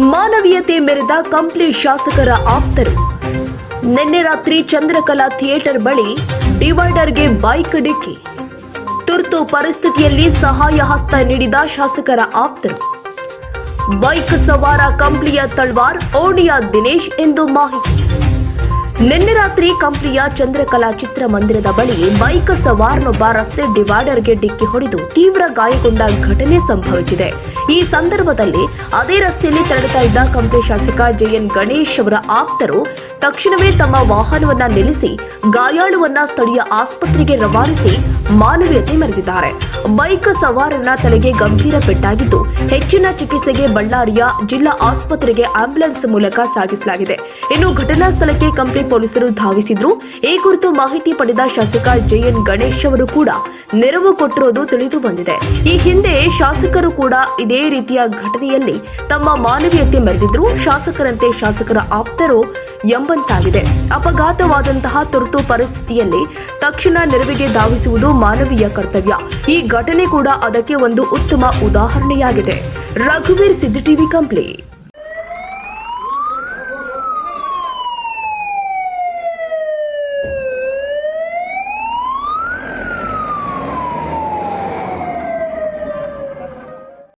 ಮಾನವೀಯತೆ ಮೆರೆದ ಕಂಪ್ಲಿ ಶಾಸಕರ ಆಪ್ತರು. ನಿನ್ನೆ ರಾತ್ರಿ ಚಂದ್ರಕಲಾ ಥಿಯೇಟರ್ ಬಳಿ ಡಿವೈಡರ್ಗೆ ಬೈಕ್ ಡಿಕ್ಕಿ. ತುರ್ತು ಪರಿಸ್ಥಿತಿಯಲ್ಲಿ ಸಹಾಯ ಹಸ್ತ ನೀಡಿದ ಶಾಸಕರ ಆಪ್ತರು. ಬೈಕ್ ಸವಾರ ಕಂಪ್ಲಿಯ ತಳ್ವಾರ್, ಓಣಿಯ ದಿನೇಶ್ ಎಂದು ಮಾಹಿತಿ. ನಿನ್ನೆ ರಾತ್ರಿ ಕಂಪ್ಲಿಯ ಚಂದ್ರಕಲಾ ಚಿತ್ರಮಂದಿರದ ಬಳಿ ಬೈಕ್ ಸವಾರನೊಬ್ಬ ರಸ್ತೆ ಡಿವೈಡರ್ಗೆ ಡಿಕ್ಕಿ ಹೊಡೆದು ತೀವ್ರ ಗಾಯಗೊಂಡ ಘಟನೆ ಸಂಭವಿಸಿದೆ. ಈ ಸಂದರ್ಭದಲ್ಲಿ ಅದೇ ರಸ್ತೆಯಲ್ಲಿ ತೆರಳುತ್ತಾ ಇದ್ದ ಕಂಪ್ಲಿ ಶಾಸಕ JN ಗಣೇಶ್ ಅವರ ಆಪ್ತರು ತಕ್ಷಣವೇ ತಮ್ಮ ವಾಹನವನ್ನ ನಿಲ್ಲಿಸಿ ಗಾಯಾಳುವನ್ನ ಸ್ಥಳೀಯ ಆಸ್ಪತ್ರೆಗೆ ರವಾನಿಸಿ ಮಾನವೀಯತೆ ಮೆರೆದಿದ್ದಾರೆ. ಬೈಕ್ ಸವಾರನ ತಲೆಗೆ ಗಂಭೀರ ಪೆಟ್ಟಾಗಿದ್ದು ಹೆಚ್ಚಿನ ಚಿಕಿತ್ಸೆಗೆ ಬಳ್ಳಾರಿಯ ಜಿಲ್ಲಾ ಆಸ್ಪತ್ರೆಗೆ ಆಂಬ್ಯುಲೆನ್ಸ್ ಮೂಲಕ ಸಾಗಿಸಲಾಗಿದೆ. ಇನ್ನು ಘಟನಾ ಸ್ಥಳಕ್ಕೆ ಕಂಪ್ಲಿ ಪೊಲೀಸರು ಧಾವಿಸಿದ್ರು. ಈ ಕುರಿತು ಮಾಹಿತಿ ಪಡೆದ ಶಾಸಕ JN ಗಣೇಶ್ ಅವರು ಕೂಡ ನೆರವು ಕೊಟ್ಟಿರುವುದು ತಿಳಿದು ಬಂದಿದೆ. ಈ ಹಿಂದೆ ಶಾಸಕರು ಕೂಡ ಇದೇ ರೀತಿಯ ಘಟನೆಯಲ್ಲಿ ತಮ್ಮ ಮಾನವೀಯತೆ ಮೆರೆದಿದ್ರು. ಶಾಸಕರಂತೆ ಶಾಸಕರ ಆಪ್ತರು ಎಂಬಂತಾಗಿದೆ. ಅಪಘಾತವಾದಂತಹ ತುರ್ತು ಪರಿಸ್ಥಿತಿಯಲ್ಲಿ ತಕ್ಷಣ ನೆರವಿಗೆ ಧಾವಿಸುವುದು ಮಾನವೀಯ ಕರ್ತವ್ಯ. ಈ ಘಟನೆ ಕೂಡ ಅದಕ್ಕೆ ಒಂದು ಉತ್ತಮ ಉದಾಹರಣೆಯಾಗಿದೆ. ರಘುವೀರ್ ಸಿದ್ದು ಟಿವಿ ಕಂಪ್ಲಿ.